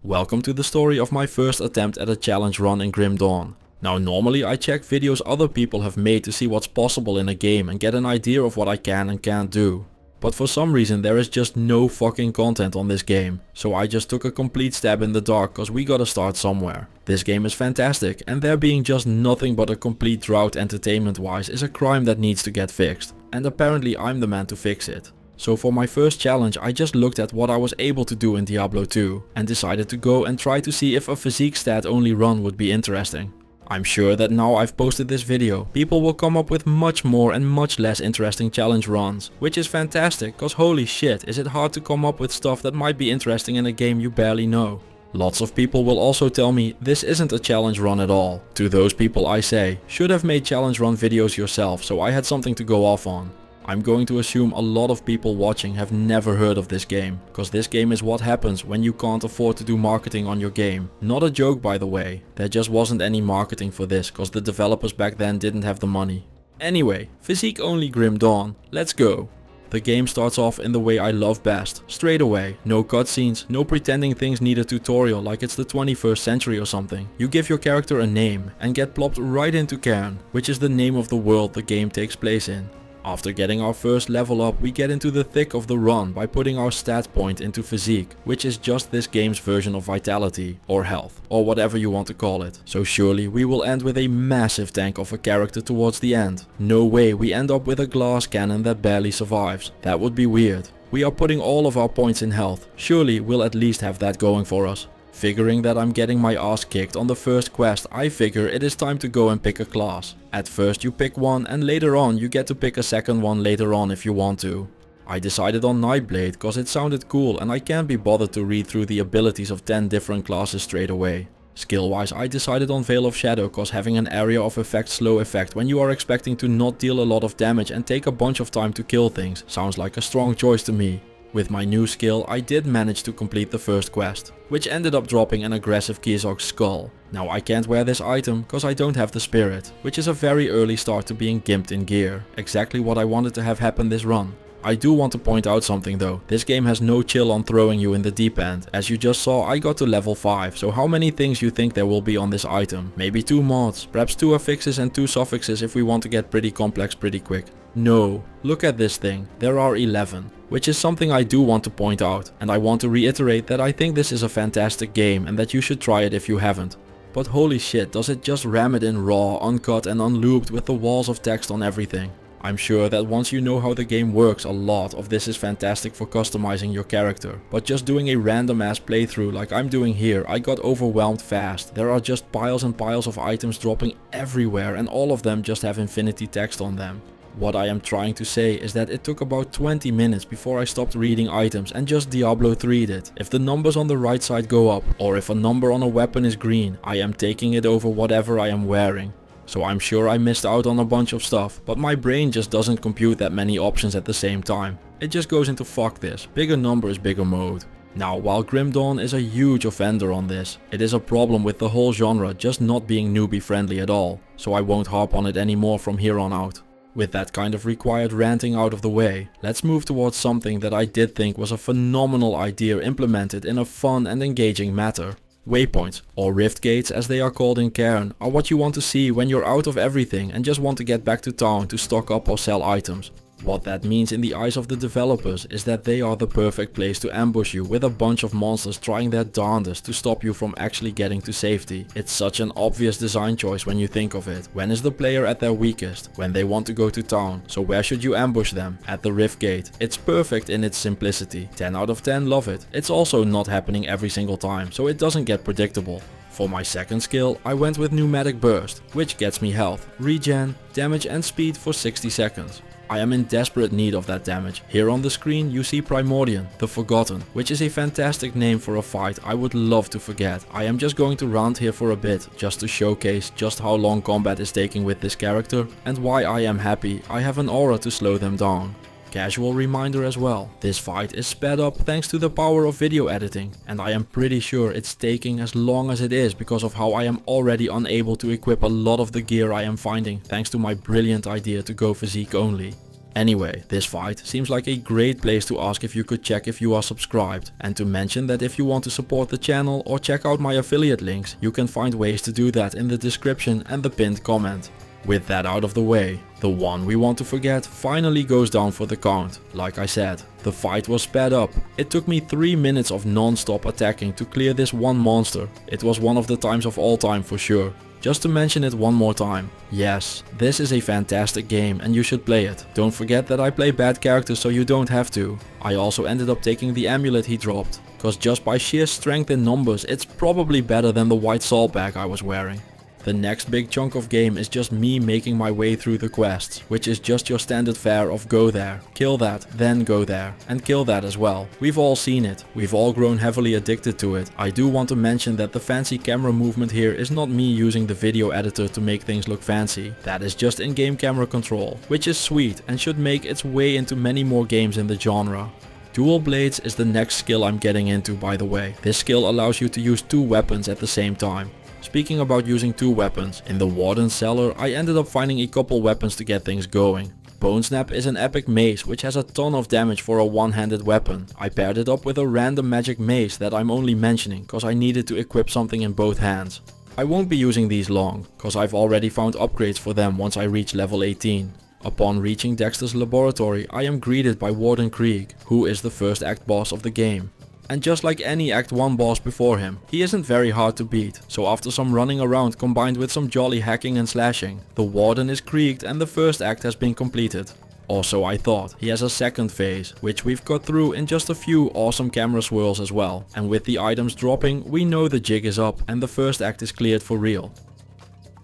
Welcome to the story of my first attempt at a challenge run in Grim Dawn. Now normally I check videos other people have made to see what's possible in a game and get an idea of what I can and can't do. But for some reason there is just no fucking content on this game, so I just took a complete stab in the dark cause we gotta start somewhere. This game is fantastic and there being just nothing but a complete drought entertainment wise is a crime that needs to get fixed, and apparently I'm the man to fix it. So for my first challenge I just looked at what I was able to do in Diablo 2 and decided to go and try to see if a physique stat only run would be interesting. I'm sure that now I've posted this video, people will come up with much more and much less interesting challenge runs, which is fantastic cause holy shit is it hard to come up with stuff that might be interesting in a game you barely know. Lots of people will also tell me this isn't a challenge run at all. To those people I say, should have made challenge run videos yourself, so I had something to go off on. I'm going to assume a lot of people watching have never heard of this game, cause this game is what happens when you can't afford to do marketing on your game. Not a joke by the way, there just wasn't any marketing for this cause the developers back then didn't have the money. Anyway, physique only Grim Dawn, let's go. The game starts off in the way I love best, straight away, no cutscenes, no pretending things need a tutorial like it's the 21st century or something. You give your character a name and get plopped right into Cairn, which is the name of the world the game takes place in. After getting our first level up, we get into the thick of the run by putting our stat point into physique, which is just this game's version of vitality, or health, or whatever you want to call it. So surely we will end with a massive tank of a character towards the end. No way we end up with a glass cannon that barely survives. That would be weird. We are putting all of our points in health. Surely we'll at least have that going for us. Figuring that I'm getting my ass kicked on the first quest, I figure it is time to go and pick a class. At first you pick one and later on you get to pick a second one later on if you want to. I decided on Nightblade cause it sounded cool and I can't be bothered to read through the abilities of 10 different classes straight away. Skill wise I decided on Veil of Shadow cause having an area of effect slow effect when you are expecting to not deal a lot of damage and take a bunch of time to kill things sounds like a strong choice to me. With my new skill I did manage to complete the first quest, which ended up dropping an aggressive Kizog's skull. Now I can't wear this item cause I don't have the spirit, which is a very early start to being gimped in gear, exactly what I wanted to have happen this run. I do want to point out something though, this game has no chill on throwing you in the deep end. As you just saw I got to level 5, so how many things you think there will be on this item? Maybe 2 mods, perhaps 2 affixes and 2 suffixes if we want to get pretty complex pretty quick. No, look at this thing, there are 11. Which is something I do want to point out, and I want to reiterate that I think this is a fantastic game and that you should try it if you haven't. But holy shit, does it just ram it in raw, uncut and unlooped with the walls of text on everything. I'm sure that once you know how the game works, a lot of this is fantastic for customizing your character. But just doing a random ass playthrough like I'm doing here, I got overwhelmed fast. There are just piles and piles of items dropping everywhere and all of them just have infinity text on them. What I am trying to say is that it took about 20 minutes before I stopped reading items and just Diablo 3'd it. If the numbers on the right side go up, or if a number on a weapon is green, I am taking it over whatever I am wearing. So I'm sure I missed out on a bunch of stuff, but my brain just doesn't compute that many options at the same time. It just goes into fuck this, bigger number is bigger mode. Now while Grim Dawn is a huge offender on this, it is a problem with the whole genre just not being newbie friendly at all, so I won't harp on it anymore from here on out. With that kind of required ranting out of the way, let's move towards something that I did think was a phenomenal idea implemented in a fun and engaging manner. Waypoints, or rift gates as they are called in Cairn, are what you want to see when you're out of everything and just want to get back to town to stock up or sell items. What that means in the eyes of the developers is that they are the perfect place to ambush you with a bunch of monsters trying their darndest to stop you from actually getting to safety. It's such an obvious design choice when you think of it. When is the player at their weakest? When they want to go to town. So where should you ambush them? At the rift gate. It's perfect in its simplicity. 10 out of 10 love it. It's also not happening every single time, so it doesn't get predictable. For my second skill, I went with Pneumatic Burst, which gets me health, regen, damage and speed for 60 seconds. I am in desperate need of that damage. Here on the screen you see Primordian, the Forgotten, which is a fantastic name for a fight I would love to forget. I am just going to rant here for a bit, just to showcase just how long combat is taking with this character, and why I am happy I have an aura to slow them down. Casual reminder as well, this fight is sped up thanks to the power of video editing, and I am pretty sure it's taking as long as it is because of how I am already unable to equip a lot of the gear I am finding thanks to my brilliant idea to go physique only. Anyway, this fight seems like a great place to ask if you could check if you are subscribed, and to mention that if you want to support the channel or check out my affiliate links, you can find ways to do that in the description and the pinned comment. With that out of the way, the one we want to forget finally goes down for the count. Like I said, the fight was sped up. It took me 3 minutes of non-stop attacking to clear this one monster. It was one of the times of all time for sure. Just to mention it one more time, yes, this is a fantastic game and you should play it. Don't forget that I play bad characters so you don't have to. I also ended up taking the amulet he dropped, cause just by sheer strength in numbers it's probably better than the white salt bag I was wearing. The next big chunk of game is just me making my way through the quests, which is just your standard fare of go there, kill that, then go there, and kill that as well. We've all seen it, we've all grown heavily addicted to it. I do want to mention that the fancy camera movement here is not me using the video editor to make things look fancy. That is just in-game camera control, which is sweet and should make its way into many more games in the genre. Dual blades is the next skill I'm getting into, by the way. This skill allows you to use 2 weapons at the same time. Speaking about using 2 weapons, in the Warden's cellar I ended up finding a couple weapons to get things going. Bone Snap is an epic mace which has a ton of damage for a one-handed weapon. I paired it up with a random magic mace that I'm only mentioning cause I needed to equip something in both hands. I won't be using these long, cause I've already found upgrades for them once I reach level 18. Upon reaching Dexter's laboratory I am greeted by Warden Krieg, who is the first act boss of the game. And just like any Act 1 boss before him, he isn't very hard to beat, so after some running around combined with some jolly hacking and slashing, the Warden is krieged and the first act has been completed. Also I thought, he has a second phase, which we've got through in just a few awesome camera swirls as well, and with the items dropping we know the jig is up and the first act is cleared for real.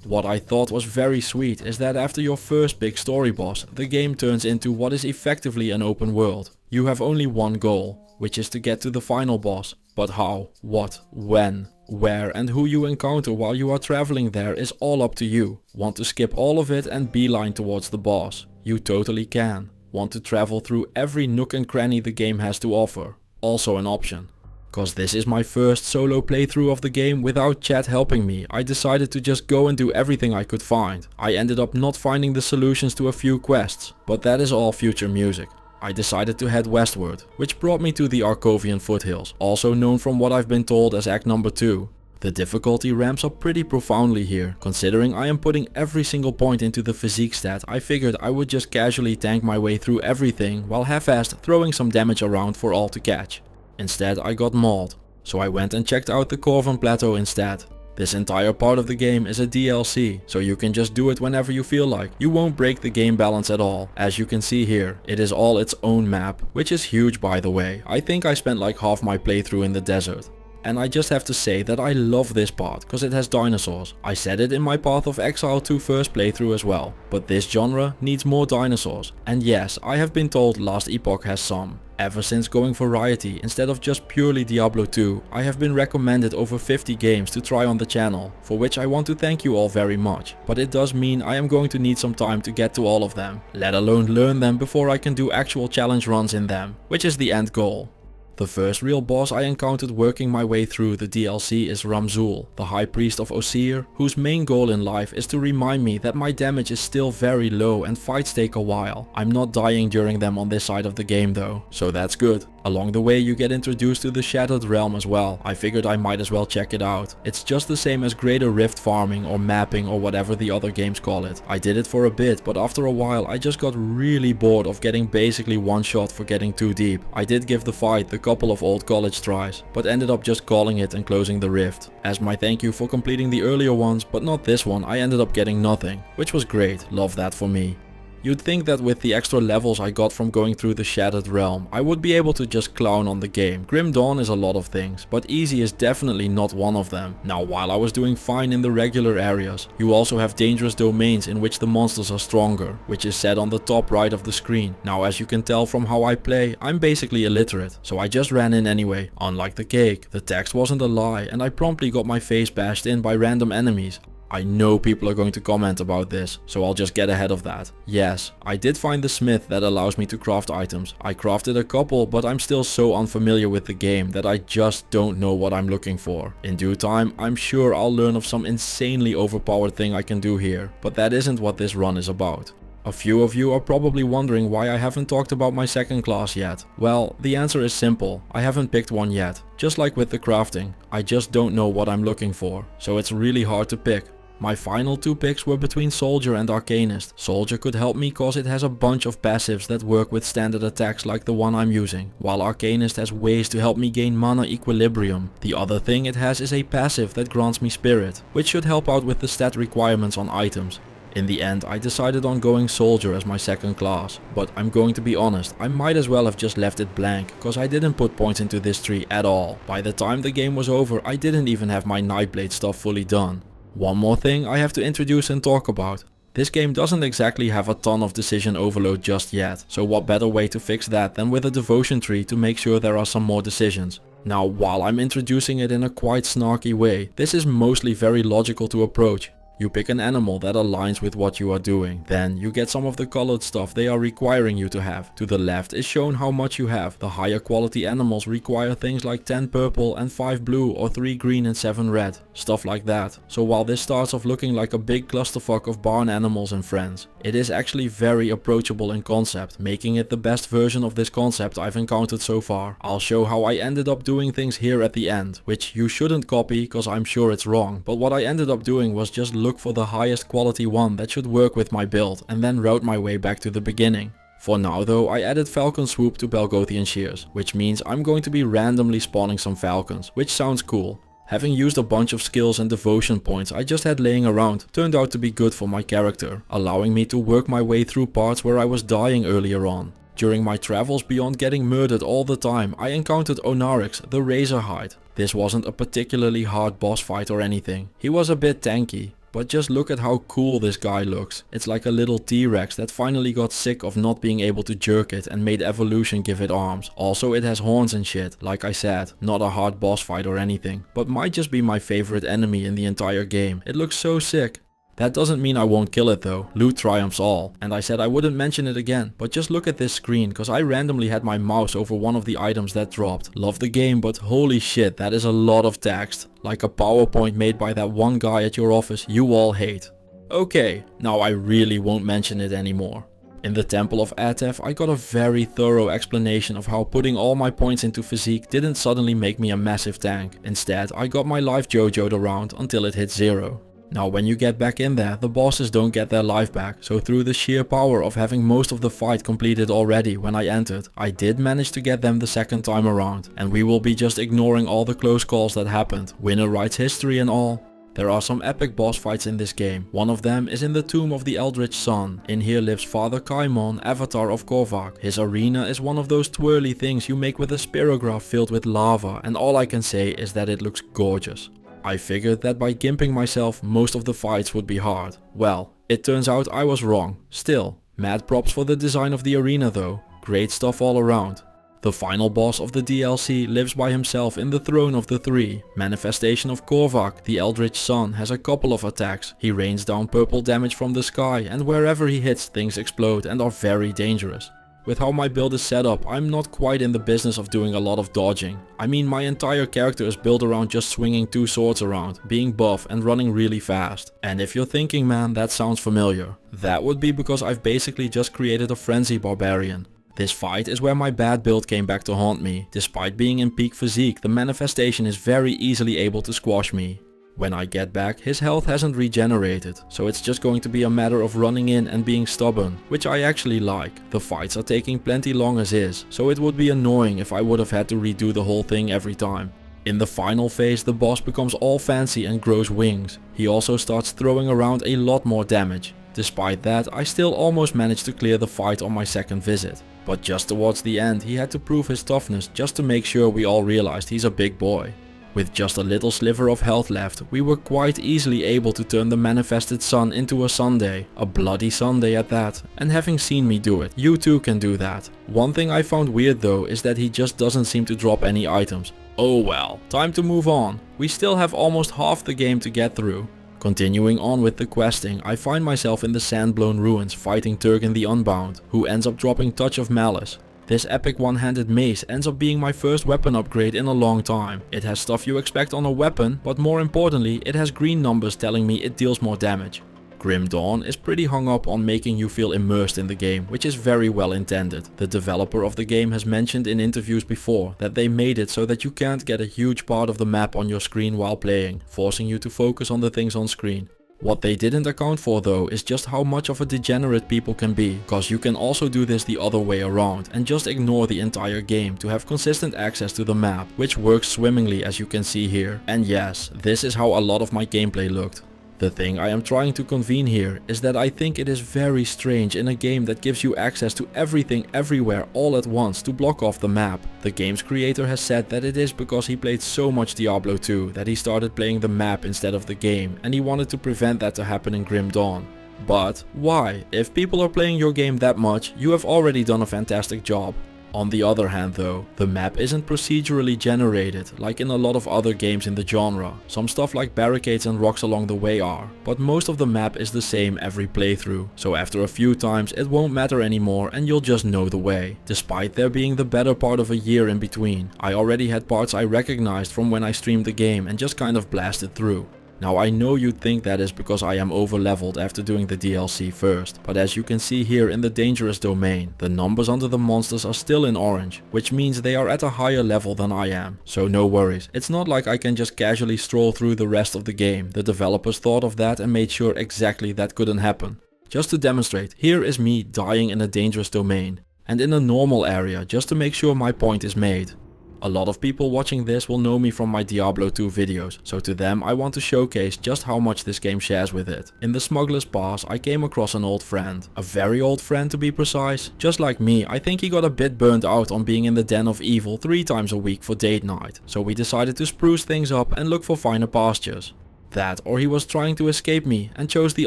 What I thought was very sweet is that after your first big story boss, the game turns into what is effectively an open world. You have only one goal, which is to get to the final boss, but how, what, when, where and who you encounter while you are traveling there is all up to you. Want to skip all of it and beeline towards the boss? You totally can. Want to travel through every nook and cranny the game has to offer? Also an option. Cause this is my first solo playthrough of the game without chat helping me, I decided to just go and do everything I could find. I ended up not finding the solutions to a few quests, but that is all future music. I decided to head westward, which brought me to the Arkovian foothills, also known from what I've been told as Act number 2. The difficulty ramps up pretty profoundly here. Considering I am putting every single point into the physique stat, I figured I would just casually tank my way through everything while half-assed throwing some damage around for all to catch. Instead I got mauled, so I went and checked out the Corvan Plateau instead. This entire part of the game is a DLC, so you can just do it whenever you feel like. You won't break the game balance at all. As you can see here, it is all its own map, which is huge by the way. I think I spent like half my playthrough in the desert. And I just have to say that I love this part, cause it has dinosaurs. I said it in my Path of Exile 2 first playthrough as well, but this genre needs more dinosaurs. And yes, I have been told Last Epoch has some. Ever since going variety instead of just purely Diablo 2, I have been recommended over 50 games to try on the channel, for which I want to thank you all very much. But it does mean I am going to need some time to get to all of them, let alone learn them before I can do actual challenge runs in them, which is the end goal. The first real boss I encountered working my way through the DLC is Ramzul, the High Priest of Osir, whose main goal in life is to remind me that my damage is still very low and fights take a while. I'm not dying during them on this side of the game though, so that's good. Along the way you get introduced to the Shattered Realm as well. I figured I might as well check it out. It's just the same as Greater Rift farming or mapping or whatever the other games call it. I did it for a bit, but after a while I just got really bored of getting basically one shot for getting too deep. I did give the fight the couple of old college tries, but ended up just calling it and closing the rift. As my thank you for completing the earlier ones, but not this one, I ended up getting nothing, which was great. Love that for me. You'd think that with the extra levels I got from going through the Shattered Realm, I would be able to just clown on the game. Grim Dawn is a lot of things, but easy is definitely not one of them. Now while I was doing fine in the regular areas, you also have dangerous domains in which the monsters are stronger, which is set on the top right of the screen. Now as you can tell from how I play, I'm basically illiterate, so I just ran in anyway. Unlike the cake, the text wasn't a lie and I promptly got my face bashed in by random enemies. I know people are going to comment about this, so I'll just get ahead of that. Yes, I did find the smith that allows me to craft items. I crafted a couple, but I'm still so unfamiliar with the game that I just don't know what I'm looking for. In due time, I'm sure I'll learn of some insanely overpowered thing I can do here, but that isn't what this run is about. A few of you are probably wondering why I haven't talked about my second class yet. Well, the answer is simple, I haven't picked one yet. Just like with the crafting, I just don't know what I'm looking for, so it's really hard to pick. My final two picks were between Soldier and Arcanist. Soldier could help me cause it has a bunch of passives that work with standard attacks like the one I'm using, while Arcanist has ways to help me gain mana equilibrium. The other thing it has is a passive that grants me spirit, which should help out with the stat requirements on items. In the end, I decided on going Soldier as my second class, but I'm going to be honest, I might as well have just left it blank, cause I didn't put points into this tree at all. By the time the game was over, I didn't even have my Nightblade stuff fully done. One more thing I have to introduce and talk about. This game doesn't exactly have a ton of decision overload just yet, so what better way to fix that than with a devotion tree to make sure there are some more decisions. Now, while I'm introducing it in a quite snarky way, this is mostly very logical to approach. You pick an animal that aligns with what you are doing. Then you get some of the colored stuff they are requiring you to have. To the left is shown how much you have. The higher quality animals require things like 10 purple and 5 blue or 3 green and 7 red. Stuff like that. So while this starts off looking like a big clusterfuck of barn animals and friends, it is actually very approachable in concept, making it the best version of this concept I've encountered so far. I'll show how I ended up doing things here at the end, which you shouldn't copy cause I'm sure it's wrong, but what I ended up doing was just look for the highest quality one that should work with my build and then route my way back to the beginning. For now though, I added Falcon Swoop to Belgothian Shears, which means I'm going to be randomly spawning some falcons, which sounds cool. Having used a bunch of skills and devotion points I just had laying around turned out to be good for my character, allowing me to work my way through parts where I was dying earlier on. During my travels beyond getting murdered all the time, I encountered Onarix, the Razorhide. This wasn't a particularly hard boss fight or anything. He was a bit tanky. But just look at how cool this guy looks. It's like a little T-Rex that finally got sick of not being able to jerk it and made evolution give it arms. Also it has horns and shit, like I said, not a hard boss fight or anything, but might just be my favorite enemy in the entire game. It looks so sick. That doesn't mean I won't kill it though, loot triumphs all, and I said I wouldn't mention it again, but just look at this screen cause I randomly had my mouse over one of the items that dropped. Love the game, but holy shit, that is a lot of text. Like a PowerPoint made by that one guy at your office you all hate. Okay, now I really won't mention it anymore. In the Temple of Atef I got a very thorough explanation of how putting all my points into Physique didn't suddenly make me a massive tank. Instead I got my life jojoed around until it hit 0. Now when you get back in there, the bosses don't get their life back, so through the sheer power of having most of the fight completed already when I entered, I did manage to get them the second time around, and we will be just ignoring all the close calls that happened, winner writes history and all. There are some epic boss fights in this game. One of them is in the Tomb of the Eldritch Sun. In here lives Father Kaimon, avatar of Korvac. His arena is one of those twirly things you make with a spirograph filled with lava, and all I can say is that it looks gorgeous. I figured that by gimping myself most of the fights would be hard. Well, it turns out I was wrong. Still, mad props for the design of the arena though. Great stuff all around. The final boss of the DLC lives by himself in the Throne of the Three. Manifestation of Korvac, the Eldritch Sun, has a couple of attacks. He rains down purple damage from the sky, and wherever he hits things explode and are very dangerous. With how my build is set up, I'm not quite in the business of doing a lot of dodging. I mean, my entire character is built around just swinging 2 swords around, being buff and running really fast. And if you're thinking, man, that sounds familiar, that would be because I've basically just created a frenzy barbarian. This fight is where my bad build came back to haunt me. Despite being in peak physique, the manifestation is very easily able to squash me. When I get back, his health hasn't regenerated, so it's just going to be a matter of running in and being stubborn, which I actually like. The fights are taking plenty long as is, so it would be annoying if I would have had to redo the whole thing every time. In the final phase, the boss becomes all fancy and grows wings. He also starts throwing around a lot more damage. Despite that, I still almost managed to clear the fight on my second visit. But just towards the end, he had to prove his toughness just to make sure we all realized he's a big boy. With just a little sliver of health left, we were quite easily able to turn the manifested sun into a Sunday, a bloody Sunday at that, and having seen me do it, you too can do that. One thing I found weird though is that he just doesn't seem to drop any items. Oh well, time to move on. We still have almost half the game to get through. Continuing on with the questing, I find myself in the Sandblown Ruins fighting Turgon the Unbound, who ends up dropping Touch of Malice. This epic one-handed mace ends up being my first weapon upgrade in a long time. It has stuff you expect on a weapon, but more importantly, it has green numbers telling me it deals more damage. Grim Dawn is pretty hung up on making you feel immersed in the game, which is very well intended. The developer of the game has mentioned in interviews before that they made it so that you can't get a huge part of the map on your screen while playing, forcing you to focus on the things on screen. What they didn't account for though is just how much of a degenerate people can be, cause you can also do this the other way around and just ignore the entire game to have consistent access to the map, which works swimmingly as you can see here. And yes, this is how a lot of my gameplay looked. The thing I am trying to convene here is that I think it is very strange in a game that gives you access to everything everywhere all at once to block off the map. The game's creator has said that it is because he played so much Diablo 2 that he started playing the map instead of the game, and he wanted to prevent that to happen in Grim Dawn. But why? If people are playing your game that much, you have already done a fantastic job. On the other hand though, the map isn't procedurally generated like in a lot of other games in the genre. Some stuff like barricades and rocks along the way are, but most of the map is the same every playthrough, so after a few times it won't matter anymore and you'll just know the way. Despite there being the better part of a year in between, I already had parts I recognized from when I streamed the game and just kind of blasted through. Now I know you'd think that is because I am over leveled after doing the DLC first, but as you can see here in the dangerous domain, the numbers under the monsters are still in orange, which means they are at a higher level than I am. So no worries, it's not like I can just casually stroll through the rest of the game. The developers thought of that and made sure exactly that couldn't happen. Just to demonstrate, here is me dying in a dangerous domain, and in a normal area just to make sure my point is made. A lot of people watching this will know me from my Diablo 2 videos, so to them I want to showcase just how much this game shares with it. In the Smuggler's Pass I came across an old friend, a very old friend to be precise. Just like me, I think he got a bit burnt out on being in the den of evil 3 times a week for date night, so we decided to spruce things up and look for finer pastures. That or he was trying to escape me and chose the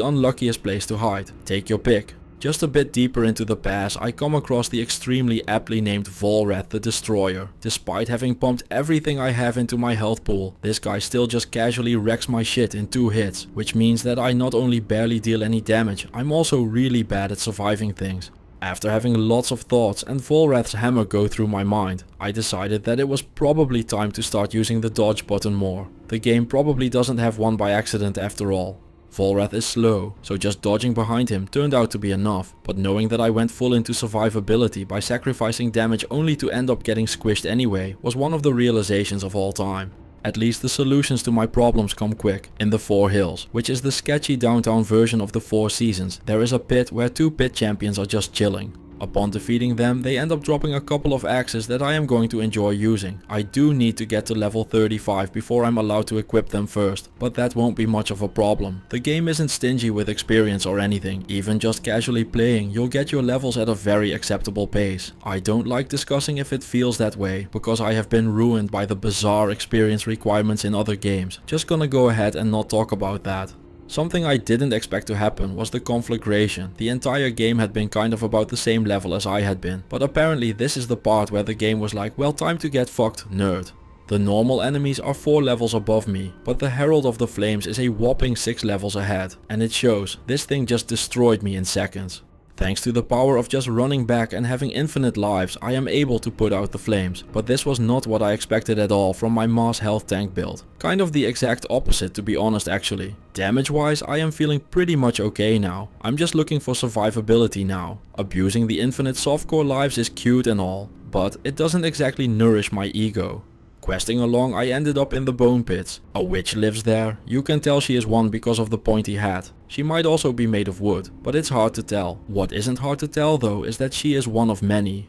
unluckiest place to hide. Take your pick. Just a bit deeper into the pass I come across the extremely aptly named Volrath the Destroyer. Despite having pumped everything I have into my health pool, this guy still just casually wrecks my shit in 2 hits, which means that I not only barely deal any damage, I'm also really bad at surviving things. After having lots of thoughts and Volrath's hammer go through my mind, I decided that it was probably time to start using the dodge button more. The game probably doesn't have one by accident after all. Volrath is slow, so just dodging behind him turned out to be enough, but knowing that I went full into survivability by sacrificing damage only to end up getting squished anyway was one of the realizations of all time. At least the solutions to my problems come quick. In the Four Hills, which is the sketchy downtown version of the Four Seasons, there is a pit where 2 pit champions are just chilling. Upon defeating them, they end up dropping a couple of axes that I am going to enjoy using. I do need to get to level 35 before I'm allowed to equip them first, but that won't be much of a problem. The game isn't stingy with experience or anything. Even just casually playing, you'll get your levels at a very acceptable pace. I don't like discussing if it feels that way, because I have been ruined by the bizarre experience requirements in other games. Just gonna go ahead and not talk about that. Something I didn't expect to happen was the conflagration. The entire game had been kind of about the same level as I had been, but apparently this is the part where the game was like, well, time to get fucked, nerd. The normal enemies are 4 levels above me, but the Herald of the Flames is a whopping 6 levels ahead, and it shows. This thing just destroyed me in seconds. Thanks to the power of just running back and having infinite lives, I am able to put out the flames, but this was not what I expected at all from my mass health tank build. Kind of the exact opposite, to be honest actually. Damage wise, I am feeling pretty much okay now. I'm just looking for survivability now. Abusing the infinite softcore lives is cute and all, but it doesn't exactly nourish my ego. Questing along, I ended up in the bone pits. A witch lives there. You can tell she is one because of the pointy hat. She might also be made of wood, but it's hard to tell. What isn't hard to tell though is that she is one of many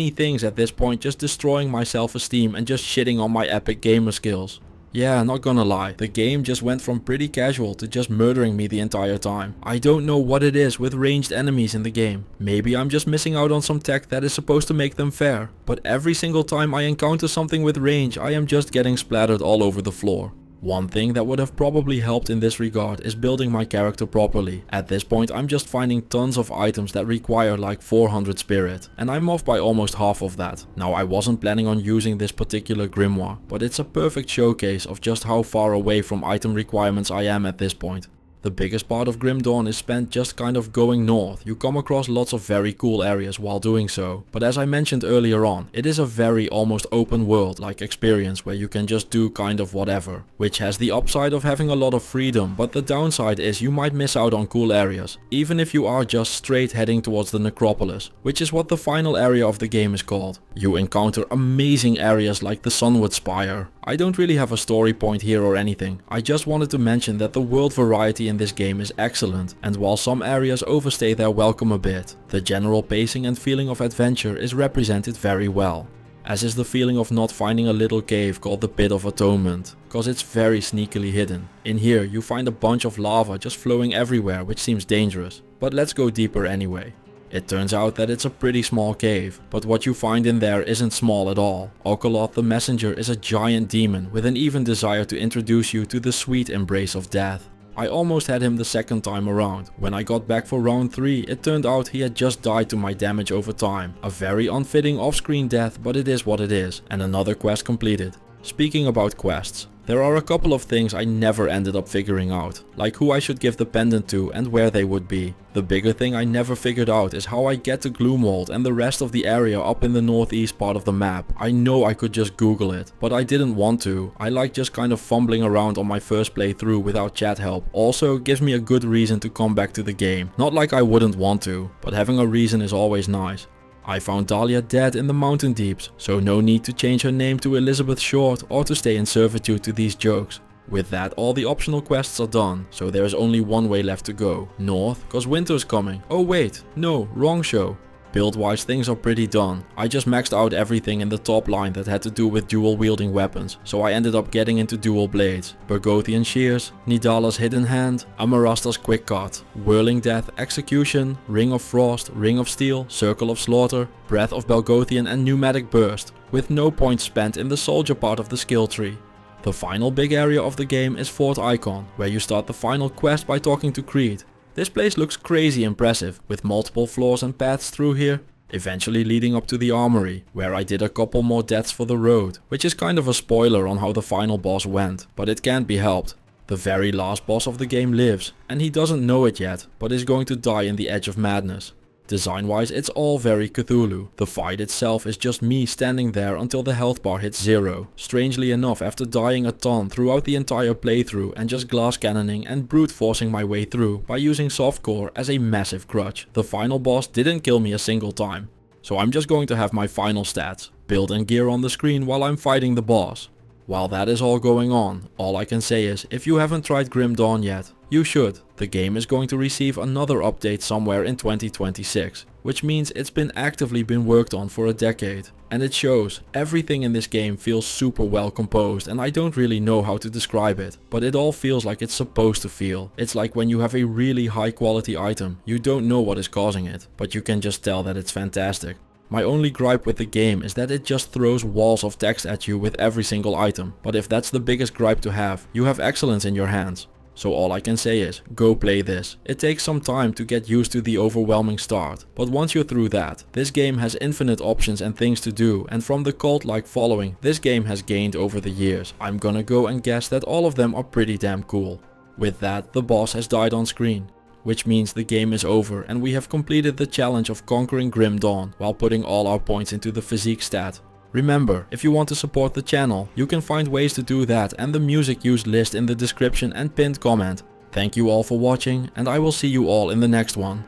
things at this point, just destroying my self-esteem and just shitting on my epic gamer skills. Yeah, not gonna lie, the game just went from pretty casual to just murdering me the entire time. I don't know what it is with ranged enemies in the game. Maybe I'm just missing out on some tech that is supposed to make them fair. But every single time I encounter something with range, I am just getting splattered all over the floor. One thing that would have probably helped in this regard is building my character properly. At this point I'm just finding tons of items that require like 400 spirit, and I'm off by almost half of that. Now I wasn't planning on using this particular grimoire, but it's a perfect showcase of just how far away from item requirements I am at this point. The biggest part of Grim Dawn is spent just kind of going north. You come across lots of very cool areas while doing so. But as I mentioned earlier on, it is a very almost open world like experience where you can just do kind of whatever. Which has the upside of having a lot of freedom, but the downside is you might miss out on cool areas. Even if you are just straight heading towards the Necropolis, which is what the final area of the game is called. You encounter amazing areas like the Sundered Spire. I don't really have a story point here or anything. I just wanted to mention that the world variety in this game is excellent, and while some areas overstay their welcome a bit, the general pacing and feeling of adventure is represented very well. As is the feeling of not finding a little cave called the Pit of Atonement, cause it's very sneakily hidden. In here you find a bunch of lava just flowing everywhere, which seems dangerous. But let's go deeper anyway. It turns out that it's a pretty small cave, but what you find in there isn't small at all. Okoloth the Messenger is a giant demon with an even desire to introduce you to the sweet embrace of death. I almost had him the second time around. When I got back for round 3, it turned out he had just died to my damage over time. A very unfitting off-screen death, but it is what it is, and another quest completed. Speaking about quests, there are a couple of things I never ended up figuring out, like who I should give the pendant to and where they would be. The bigger thing I never figured out is how I get to Gloomhold and the rest of the area up in the northeast part of the map. I know I could just Google it, but I didn't want to. I like just kind of fumbling around on my first playthrough without chat help. Also gives me a good reason to come back to the game. Not like I wouldn't want to, but having a reason is always nice. I found Dahlia dead in the mountain deeps, so no need to change her name to Elizabeth Short or to stay in servitude to these jokes. With that, all the optional quests are done, so there is only one way left to go. North, cause winter's coming. Oh wait, no, wrong show. Build wise things are pretty done. I just maxed out everything in the top line that had to do with dual wielding weapons, so I ended up getting into dual blades, Bergothian shears, Nidala's hidden hand, Amarasta's quick cut, Whirling Death, Execution, Ring of Frost, Ring of Steel, Circle of Slaughter, Breath of Belgothian and Pneumatic Burst, with no points spent in the soldier part of the skill tree. The final big area of the game is Fort Icon, where you start the final quest by talking to Creed. This place looks crazy impressive, with multiple floors and paths through here, eventually leading up to the armory, where I did a couple more deaths for the road, which is kind of a spoiler on how the final boss went, but it can't be helped. The very last boss of the game lives, and he doesn't know it yet, but is going to die in the Edge of Madness. Design wise it's all very Cthulhu. The fight itself is just me standing there until the health bar hits 0. Strangely enough, after dying a ton throughout the entire playthrough and just glass cannoning and brute forcing my way through by using softcore as a massive crutch, the final boss didn't kill me a single time. So I'm just going to have my final stats, build and gear on the screen while I'm fighting the boss. While that is all going on, all I can say is, if you haven't tried Grim Dawn yet, you should. The game is going to receive another update somewhere in 2026, which means it's been actively worked on for a decade. And it shows. Everything in this game feels super well composed, and I don't really know how to describe it, but it all feels like it's supposed to feel. It's like when you have a really high quality item, you don't know what is causing it, but you can just tell that it's fantastic. My only gripe with the game is that it just throws walls of text at you with every single item, but if that's the biggest gripe to have, you have excellence in your hands. So all I can say is, go play this. It takes some time to get used to the overwhelming start, but once you're through that, this game has infinite options and things to do, and from the cult-like following this game has gained over the years, I'm gonna go and guess that all of them are pretty damn cool. With that, the boss has died on screen, which means the game is over and we have completed the challenge of conquering Grim Dawn while putting all our points into the Physique stat. Remember, if you want to support the channel, you can find ways to do that and the music used list in the description and pinned comment. Thank you all for watching, and I will see you all in the next one.